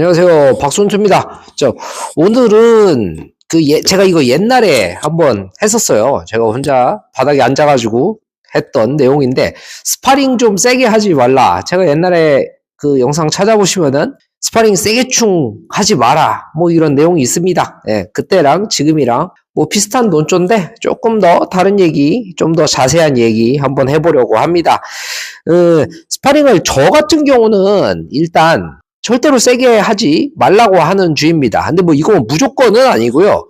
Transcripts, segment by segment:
안녕하세요. 박순투입니다. 오늘은 제가 이거 옛날에 한번 했었어요. 제가 혼자 바닥에 앉아가지고 했던 내용인데, 스파링 좀 세게 하지 말라. 제가 옛날에 그 영상 찾아보시면은, 스파링 세게 충 하지 마라. 뭐 이런 내용이 있습니다. 예, 그때랑 지금이랑 뭐 비슷한 논조인데, 조금 더 다른 얘기, 좀 더 자세한 얘기 한번 해보려고 합니다. 스파링을 저 같은 경우는 일단, 절대로 세게 하지 말라고 하는 주의입니다. 근데 뭐 이거 무조건은 아니고요.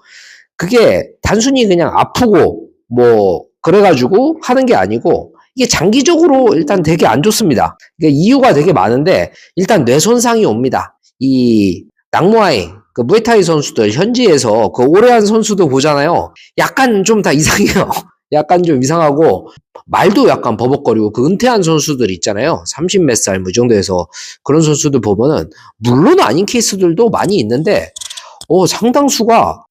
그게 단순히 그냥 아프고 뭐 그래가지고 하는 게 아니고, 이게 장기적으로 일단 되게 안 좋습니다. 이게 이유가 되게 많은데, 일단 뇌 손상이 옵니다. 이 낙무아이 그 무에타이 선수들 현지에서 그 오래 한 선수도 보잖아요. 약간 좀 다 이상해요. 약간 좀 이상하고 말도 약간 버벅거리고, 그 은퇴한 선수들 있잖아요. 30 몇 살 뭐 이 정도에서 그런 선수들 보면은, 물론 아닌 케이스들도 많이 있는데 상당수가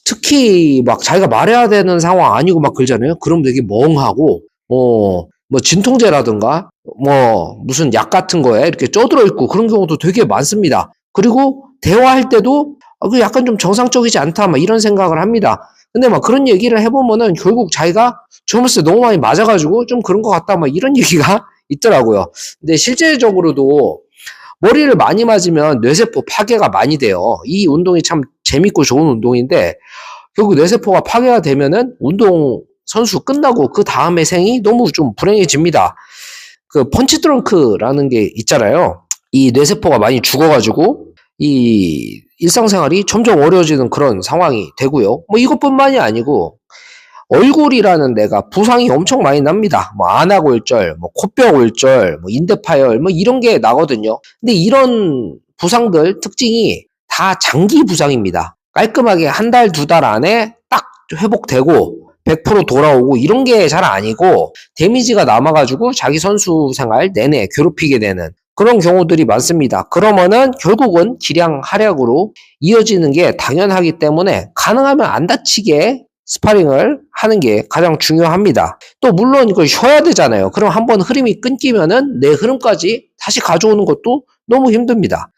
특히 막 자기가 말해야 되는 상황 아니고 막 그러잖아요. 그럼 되게 멍하고 뭐 진통제라든가 뭐 무슨 약 같은 거에 이렇게 쪄들어 있고 그런 경우도 되게 많습니다. 그리고 대화할 때도 그 약간 좀 정상적이지 않다 막 이런 생각을 합니다. 근데 막 그런 얘기를 해보면은 결국 자기가 젊었을 때 너무 많이 맞아가지고 좀 그런 것 같다 막 이런 얘기가 있더라고요. 근데 실제적으로도 머리를 많이 맞으면 뇌세포 파괴가 많이 돼요. 이 운동이 참 재밌고 좋은 운동인데, 결국 뇌세포가 파괴가 되면은 운동 선수 끝나고 그 다음에 생이 너무 좀 불행해집니다. 그 펀치드렁크라는 게 있잖아요. 이 뇌세포가 많이 죽어가지고 이 일상생활이 점점 어려워지는 그런 상황이 되고요. 뭐 이것뿐만이 아니고 얼굴이라는 데가 부상이 엄청 많이 납니다. 뭐 안아골절, 뭐 코뼈골절, 뭐 인대파열, 뭐 이런 게 나거든요. 근데 이런 부상들 특징이 다 장기 부상입니다. 깔끔하게 한 달, 두 달 안에 딱 회복되고 100% 돌아오고 이런 게 잘 아니고, 데미지가 남아가지고 자기 선수 생활 내내 괴롭히게 되는 그런 경우들이 많습니다. 그러면은 결국은 기량 하락으로 이어지는 게 당연하기 때문에, 가능하면 안 다치게 스파링을 하는 게 가장 중요합니다. 또 물론 이걸 쉬어야 되잖아요. 그럼 한번 흐름이 끊기면은 내 흐름까지 다시 가져오는 것도 너무 힘듭니다.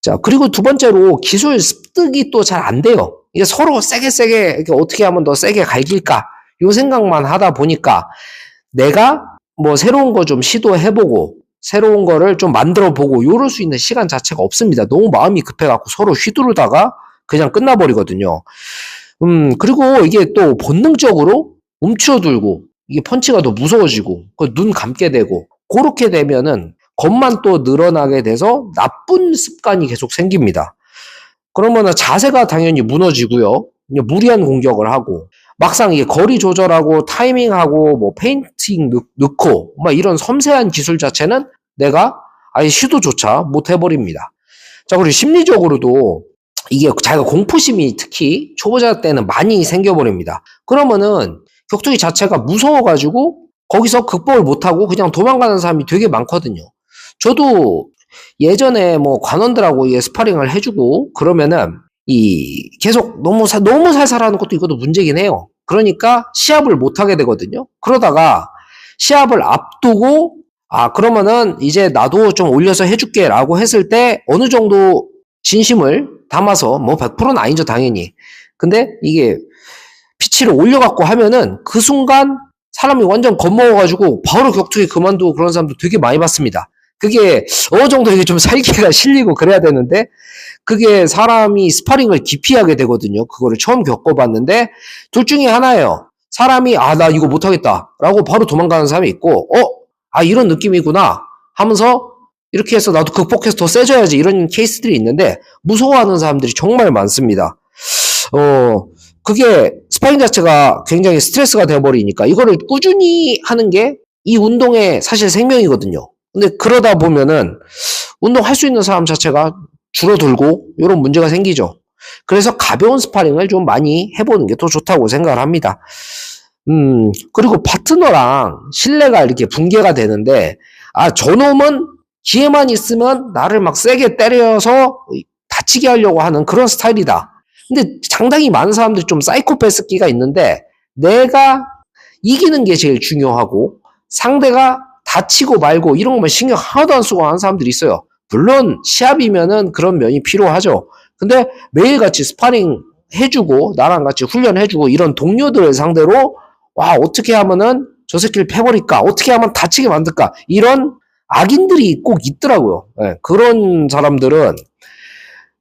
자, 그리고 두 번째로 기술 습득이 또 잘 안 돼요. 이게 서로 세게 이렇게 어떻게 하면 더 세게 갈길까? 요 생각만 하다 보니까, 내가 뭐 새로운 거 좀 시도해보고 새로운 거를 좀 만들어보고 요럴 수 있는 시간 자체가 없습니다. 너무 마음이 급해갖고 서로 휘두르다가 그냥 끝나버리거든요. 그리고 이게 또 본능적으로 움츠러들고, 이게 펀치가 더 무서워지고, 눈 감게 되고, 그렇게 되면은 겁만 또 늘어나게 돼서 나쁜 습관이 계속 생깁니다. 그러면은 자세가 당연히 무너지고요. 무리한 공격을 하고, 막상 이게 거리 조절하고 타이밍하고 뭐 페인팅 넣고 막 이런 섬세한 기술 자체는 내가 아예 시도조차 못 해버립니다. 자, 그리고 심리적으로도 이게 자기가 공포심이 특히 초보자 때는 많이 생겨버립니다. 그러면은 격투기 자체가 무서워가지고 거기서 극복을 못하고 그냥 도망가는 사람이 되게 많거든요. 저도 예전에 뭐 관원들하고 스파링을 해주고 그러면은 계속 너무 살살하는 것도 이것도 문제긴 해요. 그러니까 시합을 못 하게 되거든요. 그러다가 시합을 앞두고 그러면은 이제 나도 좀 올려서 해줄게 라고 했을 때 어느 정도 진심을 담아서, 뭐 100%는 아니죠 당연히. 근데 이게 피치를 올려갖고 하면은 그 순간 사람이 완전 겁먹어가지고 바로 격투기 그만두고 그런 사람도 되게 많이 봤습니다. 그게 어느 정도 이게 좀 살기가 실리고 그래야 되는데, 그게 사람이 스파링을 기피하게 되거든요. 그거를 처음 겪어봤는데, 둘 중에 하나예요. 사람이 나 이거 못하겠다 라고 바로 도망가는 사람이 있고, 이런 느낌이구나 하면서 이렇게 해서 나도 극복해서 더 세져야지, 이런 케이스들이 있는데, 무서워하는 사람들이 정말 많습니다. 그게 스파링 자체가 굉장히 스트레스가 되어버리니까 이거를 꾸준히 하는 게 이 운동의 사실 생명이거든요. 근데 그러다 보면은 운동할 수 있는 사람 자체가 줄어들고 이런 문제가 생기죠. 그래서 가벼운 스파링을 좀 많이 해보는 게 더 좋다고 생각을 합니다. 그리고 파트너랑 신뢰가 이렇게 붕괴가 되는데, 저놈은 기회만 있으면 나를 막 세게 때려서 다치게 하려고 하는 그런 스타일이다. 근데 상당히 많은 사람들이 좀 사이코패스기가 있는데, 내가 이기는 게 제일 중요하고 상대가 다치고 말고 이런 것만 신경 하나도 안 쓰고 하는 사람들이 있어요. 물론 시합이면은 그런 면이 필요하죠. 근데 매일같이 스파링 해주고 나랑 같이 훈련해주고 이런 동료들을 상대로 와 어떻게 하면은 저 새끼를 패버릴까? 어떻게 하면 다치게 만들까? 이런 악인들이 꼭 있더라고요. 네, 그런 사람들은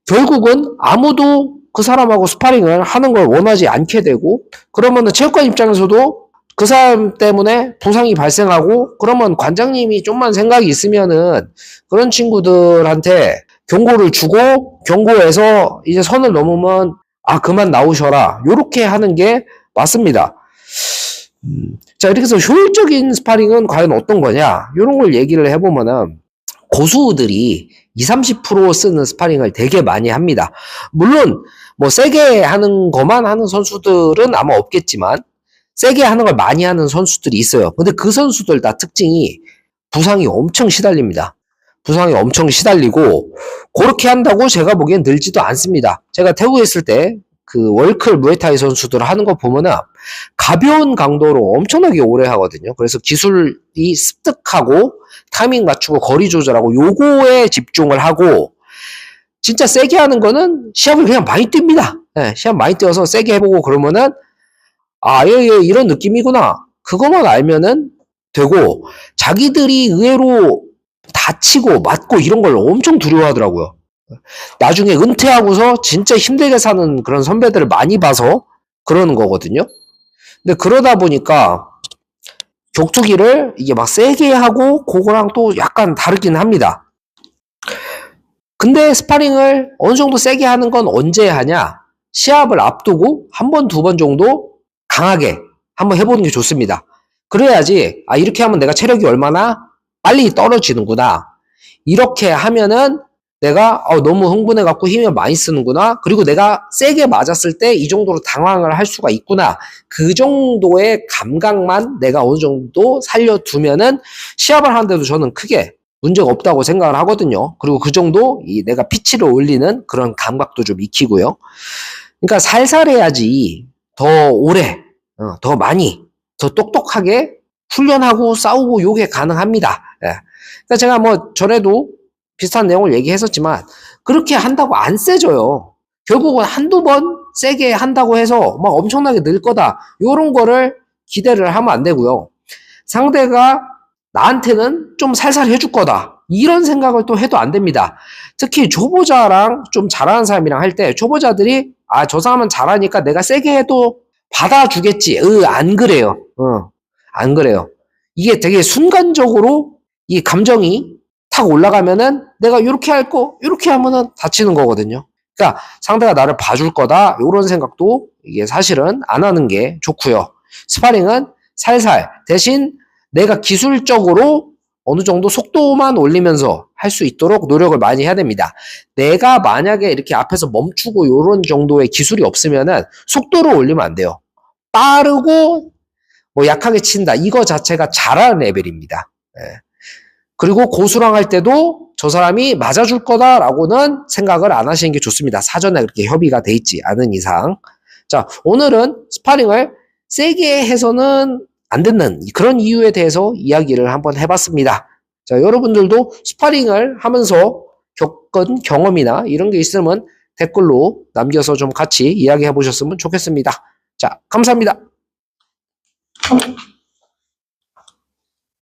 결국은 아무도 그 사람하고 스파링을 하는 걸 원하지 않게 되고 그러면은 체육관 입장에서도 그 사람 때문에 부상이 발생하고 그러면 관장님이 좀만 생각이 있으면은 그런 친구들한테 경고를 주고 경고해서 이제 선을 넘으면 아 그만 나오셔라 요렇게 하는 게 맞습니다. 자 이렇게 해서 효율적인 스파링은 과연 어떤 거냐 이런 걸 얘기를 해보면은 고수들이 20-30% 쓰는 스파링을 되게 많이 합니다. 물론 뭐 세게 하는 것만 하는 선수들은 아마 없겠지만 세게 하는 걸 많이 하는 선수들이 있어요. 근데 그 선수들 다 특징이 부상이 엄청 시달립니다. 부상이 엄청 시달리고 그렇게 한다고 제가 보기엔 늘지도 않습니다. 제가 태국에 있을 때 그 월클 무에타이 선수들 하는 거 보면은 가벼운 강도로 엄청나게 오래 하거든요. 그래서 기술이 습득하고 타이밍 맞추고 거리 조절하고 요거에 집중을 하고 진짜 세게 하는 거는 시합을 그냥 많이 뜁니다. 네, 시합 많이 뛰어서 세게 해보고 그러면은 아, 얘 이런 느낌이구나. 그것만 알면은 되고 자기들이 의외로 다치고 맞고 이런 걸 엄청 두려워하더라고요. 나중에 은퇴하고서 진짜 힘들게 사는 그런 선배들을 많이 봐서 그러는 거거든요. 근데 그러다 보니까 격투기를 이게 막 세게 하고 그거랑 또 약간 다르긴 합니다. 근데 스파링을 어느 정도 세게 하는 건 언제 하냐? 시합을 앞두고 한 번, 두 번 정도 강하게 한번 해보는 게 좋습니다. 그래야지 아 이렇게 하면 내가 체력이 얼마나 빨리 떨어지는구나. 이렇게 하면은 내가 너무 흥분해갖고 힘을 많이 쓰는구나. 그리고 내가 세게 맞았을 때 이 정도로 당황을 할 수가 있구나. 그 정도의 감각만 내가 어느 정도 살려두면은 시합을 하는데도 저는 크게 문제가 없다고 생각을 하거든요. 그리고 그 정도 내가 피치를 올리는 그런 감각도 좀 익히고요. 그러니까 살살 해야지 더 오래, 더 많이, 더 똑똑하게 훈련하고 싸우고 요게 가능합니다. 예. 그러니까 제가 뭐 전에도 비슷한 내용을 얘기했었지만 그렇게 한다고 안 세져요. 결국은 한두 번 세게 한다고 해서 막 엄청나게 늘 거다. 요런 거를 기대를 하면 안 되고요. 상대가 나한테는 좀 살살 해줄 거다. 이런 생각을 또 해도 안 됩니다. 특히 초보자랑 좀 잘하는 사람이랑 할 때 초보자들이 아, 저 사람은 잘하니까 내가 세게 해도 받아주겠지. 안 그래요. 안 그래요. 이게 되게 순간적으로 이 감정이 탁 올라가면은 내가 이렇게 할 거, 이렇게 하면은 다치는 거거든요. 그러니까 상대가 나를 봐줄 거다. 이런 생각도 이게 사실은 안 하는 게 좋고요. 스파링은 살살 대신 내가 기술적으로 어느 정도 속도만 올리면서 할 수 있도록 노력을 많이 해야 됩니다. 내가 만약에 이렇게 앞에서 멈추고 이런 정도의 기술이 없으면은 속도를 올리면 안 돼요. 빠르고 뭐 약하게 친다. 이거 자체가 잘하는 레벨입니다. 예. 그리고 고수랑 할 때도 저 사람이 맞아줄 거다라고는 생각을 안 하시는 게 좋습니다. 사전에 그렇게 협의가 돼 있지 않은 이상. 자, 오늘은 스파링을 세게 해서는 안 듣는 그런 이유에 대해서 이야기를 한번 해봤습니다. 자, 여러분들도 스파링을 하면서 겪은 경험이나 이런 게 있으면 댓글로 남겨서 좀 같이 이야기해 보셨으면 좋겠습니다. 자, 감사합니다.